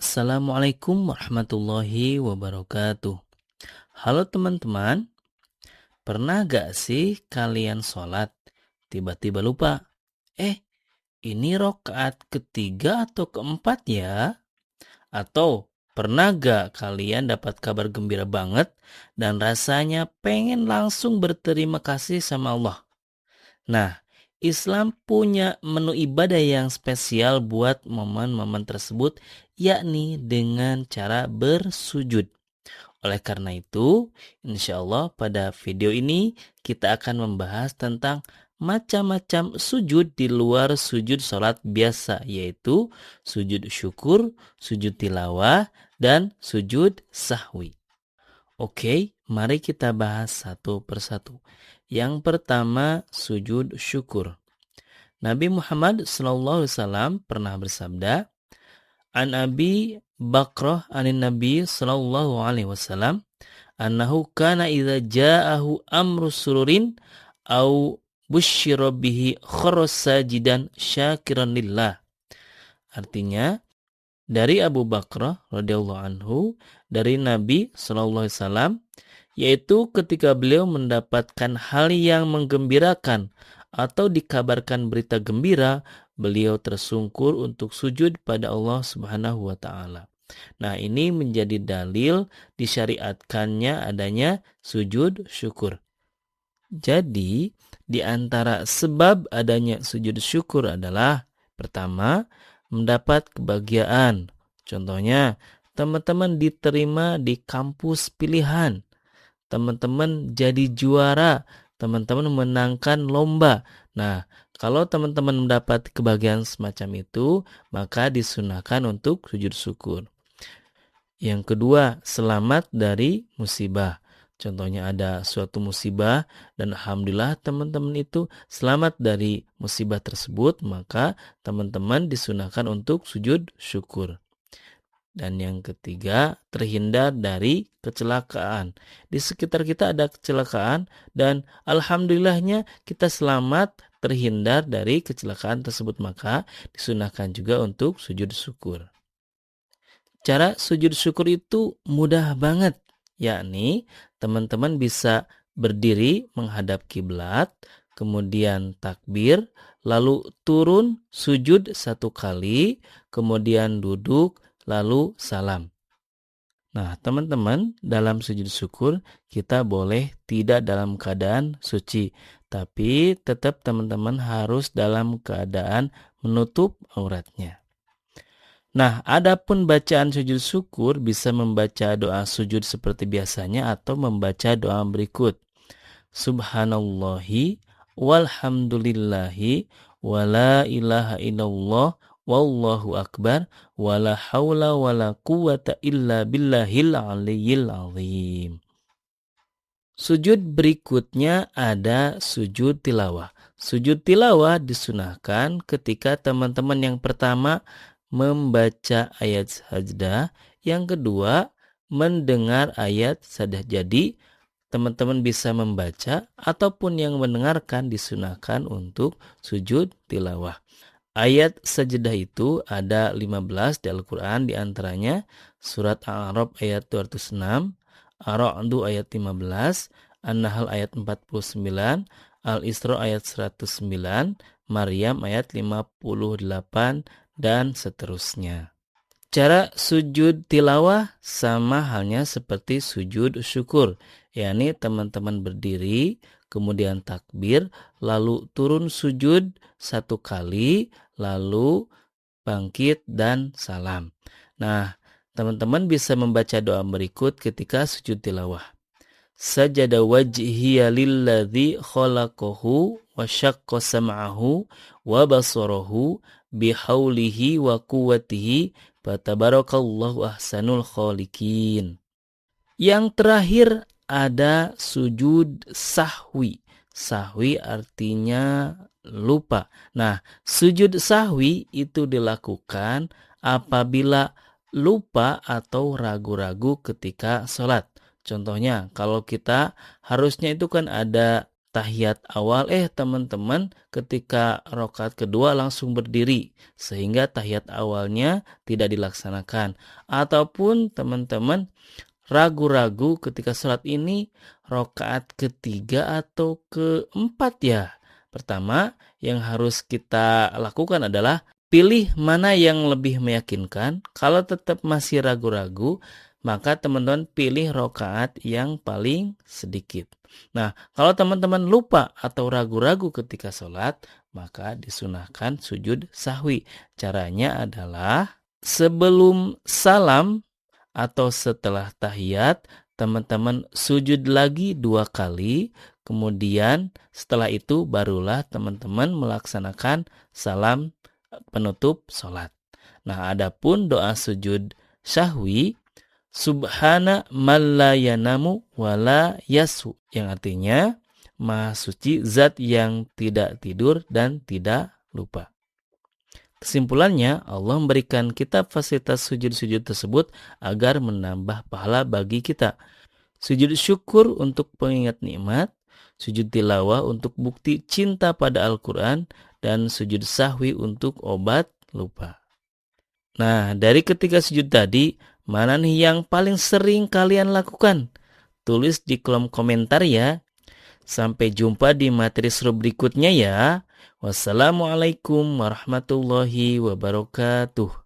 Assalamualaikum warahmatullahi wabarakatuh. Halo teman-teman, pernah gak sih kalian sholat tiba-tiba lupa? Ini rokaat ketiga atau keempat ya? Atau pernah gak kalian dapat kabar gembira banget dan rasanya pengen langsung berterima kasih sama Allah? Nah, Islam punya menu ibadah yang spesial buat momen-momen tersebut, yakni dengan cara bersujud. Oleh karena itu, insya Allah pada video ini kita akan membahas tentang macam-macam sujud di luar sujud sholat biasa, yaitu sujud syukur, sujud tilawah, dan sujud sahwi. Oke, mari kita bahas satu persatu. Yang pertama, sujud syukur. Nabi Muhammad SAW pernah bersabda, An Abi Bakrah anin Nabi SAW, annahu kana idza ja'ahu amru sururin au busyira bihi kharra sajidan syakiran lillah. Artinya, dari Abu Bakrah radhiyallahu anhu, dari Nabi SAW, yaitu ketika beliau mendapatkan hal yang menggembirakan atau dikabarkan berita gembira, beliau tersungkur untuk sujud pada Allah Subhanahu wa taala. Nah, ini menjadi dalil disyariatkannya adanya sujud syukur. Jadi, di antara sebab adanya sujud syukur adalah pertama, mendapat kebahagiaan. Contohnya, teman-teman diterima di kampus pilihan. Teman-teman jadi juara, teman-teman menangkan lomba. Nah, kalau teman-teman mendapat kebahagiaan semacam itu, maka disunahkan untuk sujud syukur. Yang kedua, selamat dari musibah. Contohnya ada suatu musibah dan alhamdulillah teman-teman itu selamat dari musibah tersebut, maka teman-teman disunahkan untuk sujud syukur. Dan yang ketiga, terhindar dari kecelakaan. Di sekitar kita ada kecelakaan dan alhamdulillahnya kita selamat terhindar dari kecelakaan tersebut, maka disunahkan juga untuk sujud syukur. Cara sujud syukur itu mudah banget, yakni teman-teman bisa berdiri menghadap kiblat, kemudian takbir, lalu turun sujud 1 kali, kemudian duduk, lalu salam. Nah, teman-teman, dalam sujud syukur kita boleh tidak dalam keadaan suci, tapi tetap teman-teman harus dalam keadaan menutup auratnya. Nah, adapun bacaan sujud syukur bisa membaca doa sujud seperti biasanya atau membaca doa berikut. Subhanallahi walhamdulillahi wala ilaha illallah wallahu akbar wala haula wala quwata illa billahil aliyyil azim. Sujud berikutnya ada sujud tilawah. Sujud tilawah disunahkan ketika teman-teman yang pertama membaca ayat sajdah, yang kedua mendengar ayat sajdah. Jadi teman-teman bisa membaca ataupun yang mendengarkan disunahkan untuk sujud tilawah. Ayat sajdah itu ada 15 di Al-Quran, diantaranya surat Al-A'raf ayat 206, Ar-Ra'd ayat 15, An-Nahl ayat 49, Al-Isra ayat 109, Maryam ayat 58, dan seterusnya. Cara sujud tilawah sama halnya seperti sujud syukur, yakni teman-teman berdiri, kemudian takbir, lalu turun sujud 1 kali, lalu bangkit dan salam. Nah, teman-teman bisa membaca doa berikut ketika sujud tilawah. Sajada wajhiya lilladzi khalaqahu wa syaqqa sam'ahu wa basarahu bihaulihi wa quwwatihi fatabarakallahu ahsanul khaliqin. Yang terakhir ada sujud sahwi. Sahwi artinya lupa. Nah, sujud sahwi itu dilakukan apabila lupa atau ragu-ragu ketika sholat. Contohnya, kalau kita harusnya itu kan ada tahiyat awal, teman-teman ketika rakaat kedua langsung berdiri sehingga tahiyat awalnya tidak dilaksanakan. Ataupun teman-teman ragu-ragu ketika sholat ini rakaat ketiga atau keempat ya. Pertama yang harus kita lakukan adalah pilih mana yang lebih meyakinkan. Kalau tetap masih ragu-ragu, maka teman-teman pilih rakaat yang paling sedikit. Nah, kalau teman-teman lupa atau ragu-ragu ketika sholat, maka disunahkan sujud sahwi. Caranya adalah sebelum salam atau setelah tahiyat, teman-teman sujud lagi 2 kali. Kemudian setelah itu barulah teman-teman melaksanakan salam penutup sholat. Nah, adapun doa sujud sahwi, Subhana man la yanamu wa la yasu, yang artinya Maha suci zat yang tidak tidur dan tidak lupa. Kesimpulannya, Allah memberikan kita fasilitas sujud-sujud tersebut agar menambah pahala bagi kita. Sujud syukur untuk pengingat nikmat, sujud tilawah untuk bukti cinta pada Al-Quran, dan sujud sahwi untuk obat lupa. Nah, dari ketiga sujud tadi, mana nih yang paling sering kalian lakukan? Tulis di kolom komentar ya. Sampai jumpa di materi seru berikutnya ya. Wassalamualaikum warahmatullahi wabarakatuh.